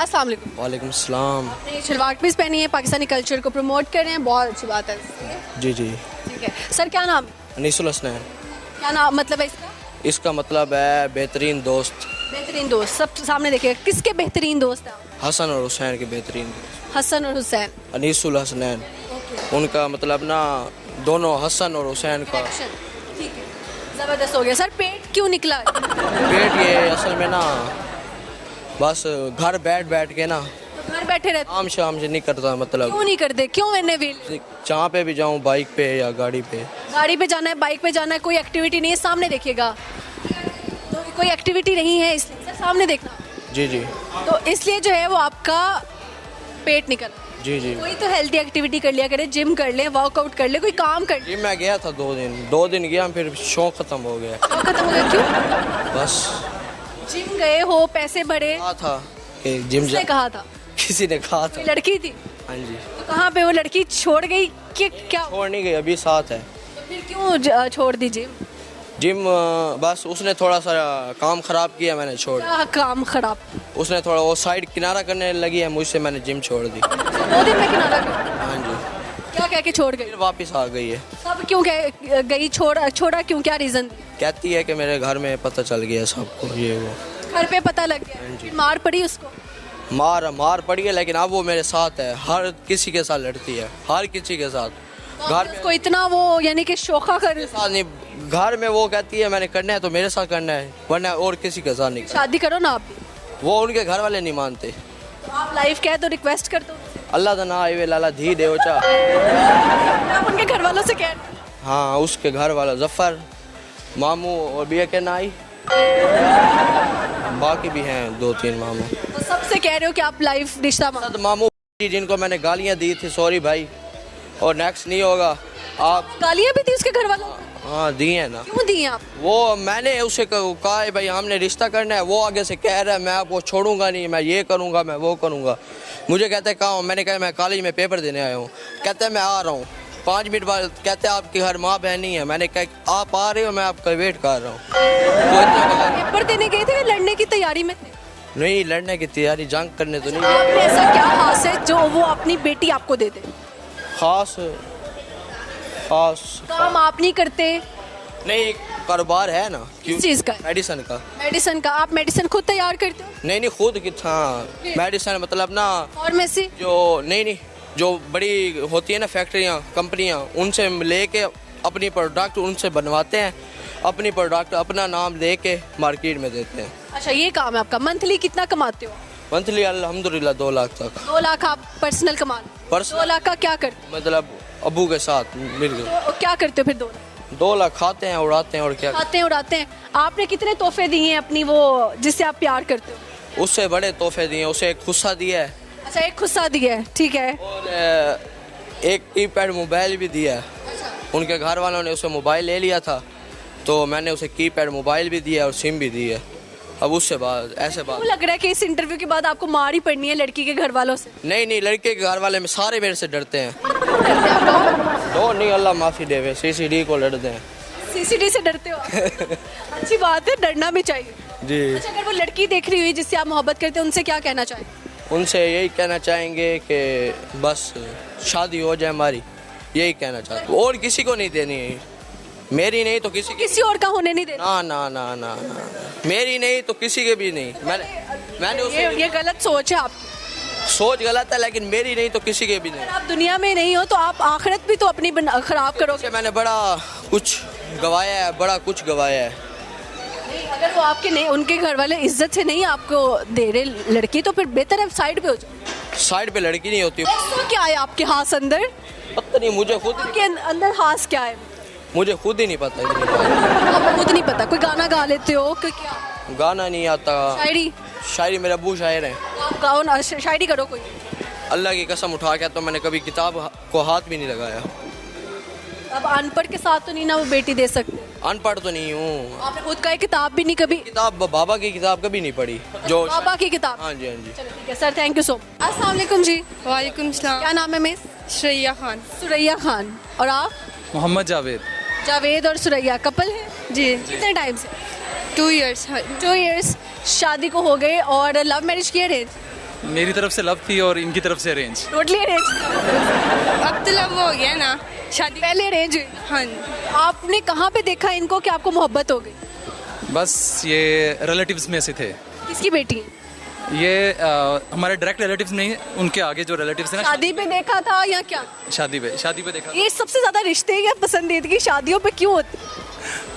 अस्सलाम वालेकुम। वालेकुम सलाम। आपने शलवार कमीज पहनी है, पाकिस्तानी कल्चर को प्रमोट कर रहे हैं, बहुत अच्छी बात है। जी जी। ठीक है सर, क्या नाम, अनीसुल हसनैन। क्या नाम मतलब है इसका? इसका मतलब है बेहतरीन दोस्त। बेहतरीन दोस्त, सब सामने देखिए किसके बेहतरीन दोस्त हैं आप? हसन और हुसैन के बेहतरीन दोस्त। हसन और हुसैन। अनीसुल हसनैन, उनका मतलब ना दोनों हसन और हुसैन का। ठीक है, ज़बरदस्त हो गया। सर पेट क्यों निकला? पेट ये असल में ना बस घर बैठ बैठ के ना तो घर बैठे रहते, आम शाम से नहीं करता, मतलब क्यों नहीं करते, क्यों मैंने भी? जहाँ पे भी जाऊँ बाइक पे या गाड़ी पे। गाड़ी पे जाना है, बाइक पे जाना है, कोई एक्टिविटी नहीं है, सामने देखिएगा। तो कोई एक्टिविटी नहीं है इसलिए सर सामने देखना, जी जी तो इसलिए जो है वो आपका पेट निकल। जी जी। कोई तो हेल्दी एक्टिविटी कर लिया करे, जिम कर ले, वर्कआउट कर ले, कोई काम कर ले। जी मैं गया था 2 दिन गया, फिर शौक खत्म हो गया। शौक खत्म हो गया, क्यों? बस जिम गए हो, पैसे भरे, कहा था कि जिम किसने कहा था? किसी ने कहा कोई था। लड़की थी? हाँ जी। तो कहाँ पे वो लड़की छोड़ गई कि क्या? छोड़ नहीं गई, अभी साथ है। तो फिर क्यों छोड़ दी जिम? जिम बस उसने थोड़ा सा काम खराब किया, मैंने छोड़। क्या काम खराब? उसने थोड़ा वो साइड किनारा करने लगी है मुझसे, मैंने जिम छोड़ दी। 2 दिन में किनारा कर? हाँ जी। क्या कह के छोड़ गई? फिर वापस आ गई है। सब क्यों कह गई, छोड़ा क्यों, क्या रीजन? कहती है कि मेरे घर में पता चल गया सबको, ये वो। घर पे पता लग गया, फिर मार पड़ी उसको? मार पड़ी है, लेकिन अब वो मेरे साथ है, हर किसी के साथ लड़ती है, हर किसी के साथ। घर में उसको इतना वो यानी कि शोखा कर, साथ नहीं, घर में वो कहती है मैंने करना है तो मेरे साथ करना है, वरना और किसी के साथ नहीं करना। शादी करो ना आप भी। वो उनके घर वाले नहीं मानते। तो आप लाइफ क्या है तो रिक्वेस्ट कर दो, अल्लाह दा ना आए लाला धी दे ओचा। आप उनके घर वालों से कह। हाँ, उसके घर वाला जफ़र, मामू और बिया के नाई, बाकी भी हैं 2-3 मामू। तो सबसे कह रहे हो कि आप लाइफ रिश्ता मान। मामू जिनको मैंने गालियाँ दी थी, सॉरी भाई, और नेक्स्ट नहीं होगा। आप गालियाँ भी दी उसके घर वालों को? हाँ दी है ना। क्यों दी आप? वो मैंने उसे कहा है भाई हमने रिश्ता करना है, वो आगे से कह रहा है मैं आपको छोड़ूंगा नहीं, मैं ये करूँगा, मैं वो करूँगा। मुझे कहते हैं कहाँ हूँ, मैंने कहा मैं कॉलेज में पेपर देने आया हूँ। कहते हैं मैं आ रहा हूँ, 5 मिनट बाद कहते हैं आपके घर माँ बहन नहीं है। मैंने कहा आप आ रहे हो, मैं आपका वेट कर रहा हूँ। पेपर देने गए थे, लड़ने की तैयारी में थे? नहीं, लड़ने की तैयारी, जंग करने तो नहीं। आपने ऐसा क्या खास है जो वो अपनी बेटी आपको दे दे? खास काम आप नहीं करते? नहीं, कारोबार है ना। किस चीज़ का? मेडिसिन का। मेडिसिन का? आप मेडिसिन खुद तैयार करते हो? नहीं खुद की था मेडिसिन, मतलब ना फार्मेसी? जो नहीं जो बड़ी होती है ना फैक्ट्रियाँ, कंपनियाँ, उनसे लेके अपनी प्रोडक्ट उनसे बनवाते हैं, अपनी प्रोडक्ट अपना नाम दे के मार्केट में देते हैं। अच्छा, ये काम है आपका। मंथली कितना कमाते हो? मंथली अल्हम्दुलिल्लाह 2 लाख तक। 2 लाख आप पर्सनल कमा? 2 लाख का क्या करते मतलब अबू के साथ मिल गए। हो? क्या करते हो फिर 2 लाख? 2 लाख खाते हैं, उड़ाते हैं, और क्या। खाते हैं, उड़ाते हैं। आपने कितने तोहफे दिए हैं अपनी वो जिससे आप प्यार करते हो? उससे बड़े तोहफे दिए, उसे एक खुस्सा दिया है। अच्छा, एक खुस्सा दिया है, ठीक है। और एक कीपैड मोबाइल भी दिया है। उनके घर वालों ने उसे मोबाइल ले लिया था, तो मैंने उसे कीपैड मोबाइल भी दिया और सिम भी दी है। अब उससे बाद ऐसे बात लग रहा है कि इस इंटरव्यू के बाद आपको मार ही पड़नी है लड़की के घर वालों से। नहीं, लड़के के घर वाले में सारे मेरे से डरते हैं। तो नहीं, अल्लाह माफ़ी देवे, सीसीडी को लड़ते हैं। सीसीडी से डरते हो आप? अच्छी बात है, डरना भी चाहिए जी। अच्छा, अगर वो लड़की देख रही हुई जिससे आप मोहब्बत करते हैं, उनसे क्या कहना चाहें? उनसे यही कहना चाहेंगे कि बस शादी हो जाए हमारी, यही कहना चाहते, और किसी को नहीं देनी है। मेरी नहीं तो किसी और का होने नहीं देना? ना, मेरी नहीं तो किसी के भी नहीं। मैंने उसे ये गलत सोच है आपकी। सोच गलत है, लेकिन मेरी नहीं तो किसी के भी नहीं। अगर आप दुनिया में नहीं हो तो आप आखिरत भी तो अपनी खराब करोगे। मैंने बड़ा कुछ गवाया है, बड़ा कुछ गवाया है। नहीं, अगर वो आपके नहीं, उनके घर वाले इज्जत से नहीं आपको दे रहे लड़की, तो फिर बेहतर है साइड पे हो जाओ। साइड पे लड़की नहीं होती। तो क्या है आपके हाथ अंदर? पता नहीं, मुझे अंदर हाथ क्या है? मुझे खुद ही नहीं पता। आपको खुद नहीं पता? कोई गाना गा लेते हो कि क्या? गाना नहीं आता। शायरी मेरे अबू शायर हैं। आप गाओ ना, शायरी करो कोई। अल्लाह की कसम उठा के तो मैंने कभी किताब को हाथ भी नहीं लगाया। अब अनपढ़ के साथ तो नहीं ना वो बेटी दे सकते? अनपढ़ तो नहीं हूँ। आपने खुद का एक किताब भी नहीं कभी? किताब बाबा की किताब कभी नहीं पढ़ी। जो बाबा की किताब? हाँ जी। चलो ठीक है sir, thank you so much. अस्सलाम वालेकुम जी। वालेकुम सलाम। क्या नाम है मिस? श्रेया खान। सुरैया खान। और आप? मोहम्मद जावेद। जावेद और सुरैया कपल है जी। कितने टाइम से? 2 इयर्स। 2 इयर्स शादी को हो गए। और लव मैरिज की अरेंज? मेरी तरफ से लव थी और इनकी तरफ से अरेंज। Totally arrange? अब तो लव हो गया ना, शादी। पहले अरेंज हुई? हाँ। आपने कहाँ पे देखा इनको कि आपको मोहब्बत हो गई? बस ये रिलेटिव्स में से थे। किसकी बेटी है? ये हमारे डायरेक्ट रिलेटिव्स नहीं, उनके आगे जो रिलेटिव्स हैं ना। शादी पे देखा था या क्या? शादी पे देखा। ये सबसे ज्यादा रिश्ते या पसंदीदगी शादियों पे क्यों होती?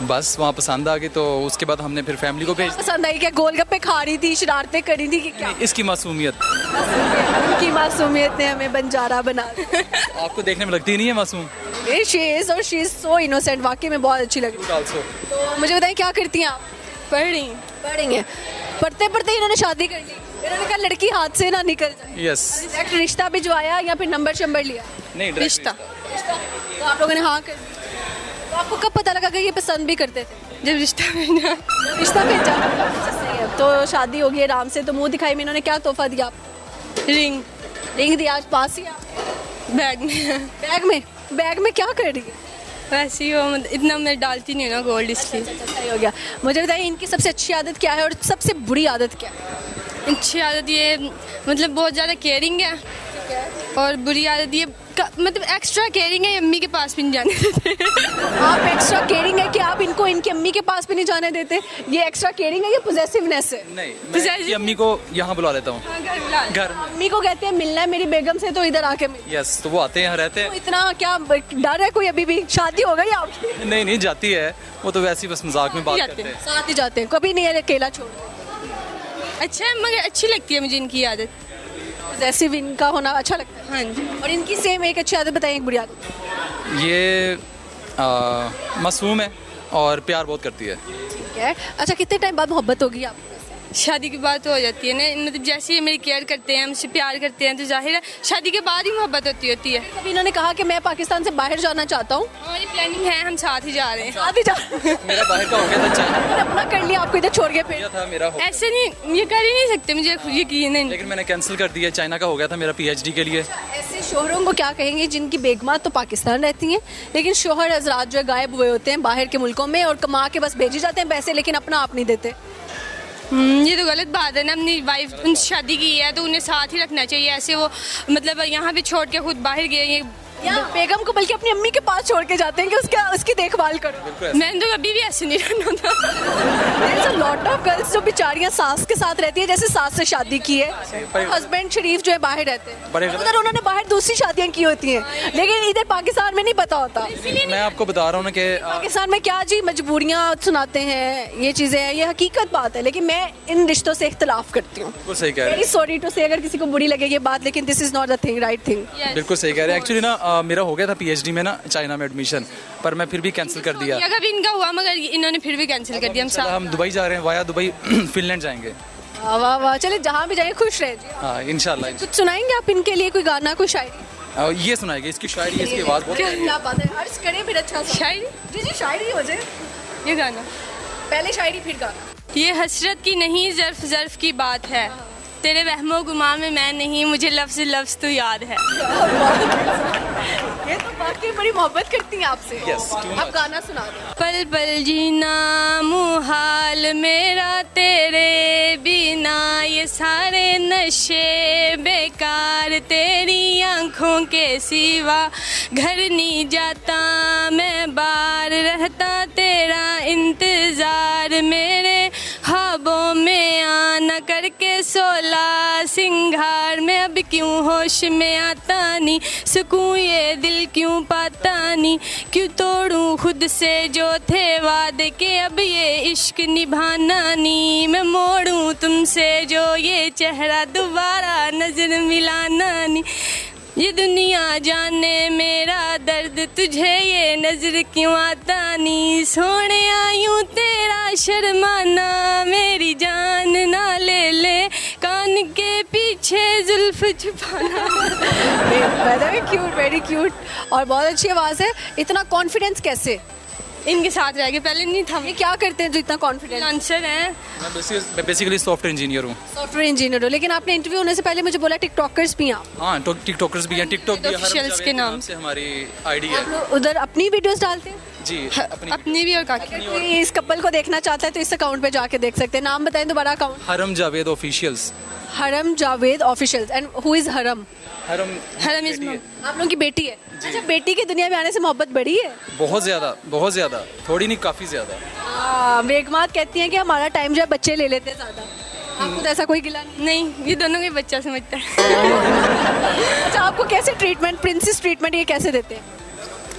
बस वहाँ पसंद आ गई तो उसके बाद हमने फिर फैमिली को भेज पसंद आई क्या? गोलगप्पे खा रही थी, शरारतें करी थी कि क्या? इसकी मासूमियत। उनकी मासूमियत ने हमें बंजारा बना दिया। आपको देखने में लगती नहीं है मासूम? शी इज और शी इज सो इनोसेंट, वाकई में बहुत अच्छी लग रही है। ऑल्सो। तो मुझे बताएं क्या करती हैं आप? पढ़ रही। पढ़ रही हैं। पढ़ते पढ़ते इन्होंने शादी कर ली। इन्होंने कहा लड़की हाथ से ना निकल जाए। यस। डायरेक्ट रिश्ता भिजवाया या फिर नंबर शंबर लिया? नहीं, रिश्ता। तो आप लोगों ने हाँ कर दी। तो आपको कब पता लगा कि ये पसंद भी करते थे? जब रिश्ता भेजा। रिश्ता भेजा? अच्छा, सही है। तो शादी हो गई आराम से, तो मुंह दिखाई में इन्होंने क्या तोहफा दिया आपको? रिंग रिंग दिया? आज पास ही आप? बैग में। बैग में? बैग में क्या कर रही है? वैसे ही वो इतना मैं डालती नहीं हूँ ना गोल्ड, इसलिए। अच्छा, सही हो गया। मुझे बताइए इनकी सबसे अच्छी आदत क्या है और सबसे बुरी आदत क्या है? अच्छी आदत ये मतलब बहुत ज़्यादा केयरिंग है, और बुरी आदत ये मतलब एक्स्ट्रा केयरिंग है, अम्मी के पास भी नहीं जाने देते। आप एक्स्ट्रा केयरिंग है कि आप इनको इनकी अम्मी के पास भी नहीं जाने देते? ये एक्स्ट्रा केयरिंग है या पोजेसिवनेस है? नहीं, मैं इसकी अम्मी को यहाँ बुला लेता हूँ घर में। अम्मी को कहते हैं मिलना है मेरी बेगम से, तो इधर आके मिल। यस, तो वो आते हैं, यहाँ रहते तो हैं। इतना क्या डर है कोई? अभी भी शादी हो गई आपकी? नहीं, जाती है वो तो वैसे ही बस मजाक में बात करते हैं। साथ ही जाते हैं, कभी नहीं है अकेला छोड़? अच्छा है, मगर अच्छी लगती है मुझे इनकी आदत। पोजेसिव इनका होना अच्छा लगता है। हाँ जी। और इनकी सेम एक अच्छी आदत बताएं, एक बुरी आदत। ये मासूम है और प्यार बहुत करती है। ठीक है। अच्छा, कितने टाइम बाद मोहब्बत होगी आपको? शादी की बात हो जाती है ना, मतलब जैसे ये मेरी केयर करते हैं, मुझसे प्यार करते हैं, तो जाहिर है शादी के बाद ही मोहब्बत होती है। कभी इन्होंने कहा कि मैं पाकिस्तान से बाहर जाना चाहता हूँ? हमारी प्लानिंग है, हम साथ ही जा रहे हैं। साथ ही जा मेरा बाहर का हो गया था, चाइना अपना कर लिया, आपको इधर छोड़ के फिर? था मेरा हो गया। ऐसे नहीं, ये कर ही नहीं सकते, मुझे यकीन नहीं। लेकिन मैंने कैंसिल कर दिया। चाइना का हो गया था मेरा PhD के लिए। ऐसे शोहरों को क्या कहेंगे जिनकी बेगमात तो पाकिस्तान रहती हैं, लेकिन शोहर हजरात जो है गायब हुए होते हैं बाहर के मुल्कों में और कमा के बस भेजे जाते हैं पैसे, लेकिन अपना आप नहीं देते? ये तो गलत बात है ना। अपनी वाइफ उनसे शादी की है तो उन्हें साथ ही रखना चाहिए। ऐसे वो मतलब यहाँ पे छोड़ के खुद बाहर गए, ये या बेगम को बल्कि अपनी अम्मी के पास छोड़ के जाते हैं कि उसकी देखभाल करो। मैंने तो कभी भी ऐसे नहीं रहना था। There's a lot of girls जो बेचारियां सास के साथ रहती है, जैसे सास से शादी की है, हस्बैंड शरीफ जो है बाहर रहते हैं, उधर उन्होंने बाहर दूसरी शादियां की होती हैं, लेकिन इधर पाकिस्तान में नहीं पता होता। मैं आपको बता रहा हूँ ना कि पाकिस्तान में क्या जी मजबूरियां सुनाते हैं, ये चीज़ें हैं, ये हकीकत बात है, लेकिन मैं इन रिश्तों से इख्तलाफ करती हूँ। बिल्कुल सही कह रहे वेरी सॉरी टू से अगर किसी को बुरी लगे ये बात, लेकिन this is not the thing, right thing. हैं। बिल्कुल सही कह रहे हैं। एक्चुअली ना मेरा हो गया था PhD में ना चाइना में एडमिशन, पर मैं फिर भी कैंसिल कर दिया। कभी इनका हुआ मगर इन्होंने फिर भी कैंसिल कर दिया। हम दुबई जा रहे हैं, वाया दुबई फिनलैंड जाएंगे। वाह वाह वाह, चले जहाँ भी जाए खुश रहे जी। हाँ, इंशाल्लाह। कुछ सुनाएंगे आप इनके लिए, कोई गाना, कोई शायरी? ये सुनाएगी, इसकी शायरी, इसकी आवाज़ बहुत प्यारी है। क्या बात है, अर्ज करें फिर अच्छा सा। शायरी? जी शायरी हो जाए। ये गाना, पहले शायरी फिर गाना। ये हसरत की नहीं ज़र्फ ज़र्फ की बात है, तेरे वहमो गुमा में मैं नहीं, मुझे लफ्ज़ लफ्ज़ तो याद है। ये तो वाकई बड़ी मोहब्बत करती हैं आपसे। Yes, क्यों ना? आप गाना सुना दें। पल पल जीना मुहाल मेरा तेरे बिना, ये सारे नशे बेकार, तेरी आंखों के सिवा घर नहीं जाता मैं बार, रहता तेरा इंतज़ार, मेरे ख्वाबों में आना करके सोला सिंगार, मैं अब क्यों होश में आता नहीं, सुकून ये दिल क्यों पाता नहीं, क्यों तोड़ूं खुद से जो थे वादे के, अब ये इश्क निभाना नहीं, मैं मोड़ूं तुमसे जो ये चेहरा दोबारा नजर मिलाना नहीं, ये दुनिया जाने मेरा दर्द तुझे ये नजर क्यों आता नहीं, सोने आयूं तेरा शर्माना, मेरी जान ना ले ले, कान के पीछे जुल्फ छुपाना। क्यूट, वेरी क्यूट, और बहुत अच्छी आवाज़ है। इतना कॉन्फिडेंस कैसे? इनके साथ रह के पहले नहीं था। ये क्या करते हैं जो इतना कॉन्फिडेंस? आंसर है, मैं बेसिकली सॉफ्टवेयर इंजीनियर हूँ। सॉफ्टवेयर इंजीनियर हो, लेकिन आपने इंटरव्यू होने से पहले मुझे बोला टिकटॉकर्स भी हैं आप। हाँ, टिकटॉकर्स भी हैं। टिकटॉक भी Officials के नाम से हमारी आईडी है। आप लोग उधर अपनी वीडियोस डालते हैं? जी, अपनी भी और काकी। अगर कोई इस कपल को देखना चाहता है तो इस अकाउंट पे जाके देख सकते हैं। नाम बताएं दोबारा अकाउंट। हरम जावेद ऑफिशियल्स। हरम Javed official and who is हरम? हरम इज मम। आप लोगों की बेटी है। अच्छा, बेटी की दुनिया में आने से मोहब्बत बढ़ी है? बहुत ज़्यादा, थोड़ी नहीं काफ़ी ज़्यादा। बेगमात कहती हैं कि हमारा टाइम जो है बच्चे ले लेते हैं ज़्यादा। आपको तो ऐसा कोई गिला नहीं? नहीं, ये दोनों के बच्चा समझता है। अच्छा, आपको कैसे ट्रीटमेंट, प्रिंसेस ट्रीटमेंट ये कैसे देते हैं?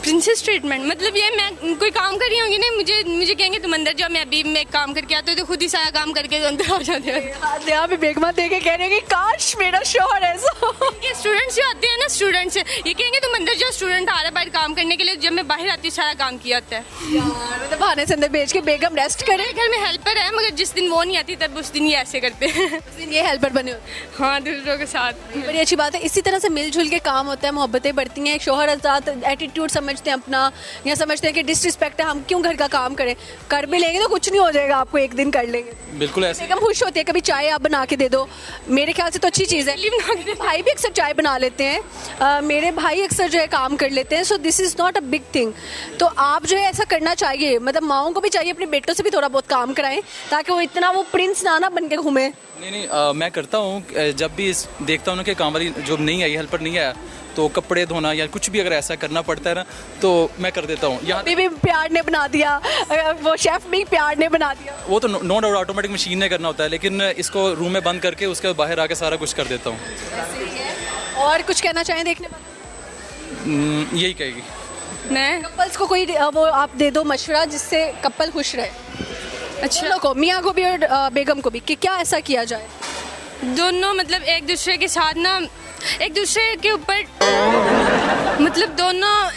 प्रिंसेस ट्रीटमेंट मतलब ये, मैं कोई काम कर रही होंगी ना, मुझे कहेंगे तुम अंदर जाओ, मैं काम करके आती हूँ तो खुद ही सारा काम करके अंदर आ जाते हैं। यहाँ पे बेगमा दे के कह रहे हैं कि काश मेरा शौहर ऐसा हो। ये स्टूडेंट्स जो आते हैं ना, स्टूडेंट्स ये कहेंगे तुम अंदर जाओ, स्टूडेंट आ रहा है बाहर काम करने के लिए, जब मैं बाहर आती हूँ सारा काम किया जाता है। यार मतलब बहाने से अंदर भेज के बेगम रेस्ट करे। मेरे घर में हेल्पर है, मगर जिस दिन वो नहीं आती तब उस दिन ये ऐसे करते हैं। उस दिन ये हेल्पर बने होते हैं। हाँ, दूसरों के साथ। बड़ी अच्छी बात है। इसी तरह से मिलजुल के काम होता है, मोहब्बतें बढ़ती हैं। एक शौहर आजाद एटीट्यूड समझते हैं अपना, या समझते हैं कि डिसरिस्पेक्ट है, हम क्यों घर का काम करें, कर भी लेंगे तो कुछ नहीं हो जाएगा, आपको एक दिन कर लेंगे। बिल्कुल ऐसे। बेगम खुश होती है, कभी चाय आप बना के दे दो, मेरे ख्याल से तो अच्छी चीज़ है। मेरे भाई भी अक्सर चाय बना लेते हैं, मेरे भाई अक्सर जो है काम कर लेते हैं। So this is not a big thing. तो आप जो है ऐसा करना चाहिए, मतलब माओं को भी चाहिए अपने बेटों से भी थोड़ा बहुत काम कराएं, ताकि वो इतना वो प्रिंस ना बन के घूमे। नहीं, मैं करता हूँ। जब भी देखता हूँ ना कि काम वाली जो नहीं आई, हेल्पर नहीं आया, तो कपड़े धोना या कुछ भी अगर ऐसा करना पड़ता है ना, तो मैं कर देता हूँ। यहाँ अभी भी प्यार ने बना दिया, वो शेफ भी प्यार ने बना दिया। वो तो नो डाउट ऑटोमेटिक मशीन ने करना होता है, लेकिन इसको रूम में बंद करके उसके बाद बाहर आके सारा कुछ कर देता हूँ। और कुछ कहना चाहें देखने में? यही कहेगी। मैं कपल्स को कोई वो आप दे दो मशवरा जिससे कपल खुश रहे। अच्छा, दोनों को, मियाँ को भी और बेगम को भी, कि क्या ऐसा किया जाए? दोनों मतलब एक दूसरे के साथ ना, एक दूसरे के ऊपर मतलब दोनों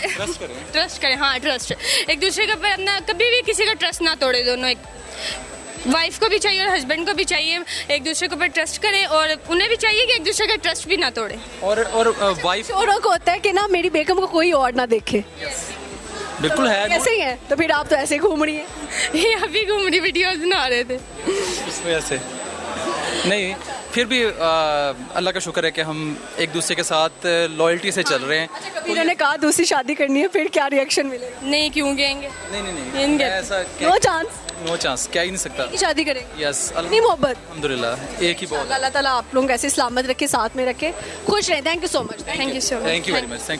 ट्रस्ट करें। हाँ, ट्रस्ट, एक दूसरे के ऊपर अपना, कभी भी किसी का ट्रस्ट ना तोड़े। दोनों, एक वाइफ को भी चाहिए और हस्बैंड को भी चाहिए, एक दूसरे के ऊपर ट्रस्ट करें, और उन्हें भी चाहिए कि एक दूसरे का ट्रस्ट भी ना तोड़े। और वाइफ शोरों को होता है कि ना मेरी बेगम को कोई और ना देखे। बिल्कुल है। कैसे ही है, तो फिर आप तो ऐसे घूम रही हैं। ये अभी घूम रही वीडियोस बना रहे थे। इस वजह से नहीं, फिर भी अल्लाह का शुक्र है कि हम एक दूसरे के साथ लॉयल्टी से चल रहे हैं। अच्छा, कभी इन्होंने कहा दूसरी शादी करनी है, फिर क्या रिएक्शन मिलेगा? नहीं, क्यों कहेंगे? नहीं, इनके- ऐसा नो चांस, नो चांस, क्या ही नहीं सकता। की शादी करेंगे? यस, इतनी मोहब्बत। अल्हम्दुलिल्लाह, एक ही बहुत। अल्लाह ताला आप लोगों को ऐसे सलामत रखे, साथ में रखे, खुश रहें। Thank you so much. Thank you so much. Thank you very much, thank you.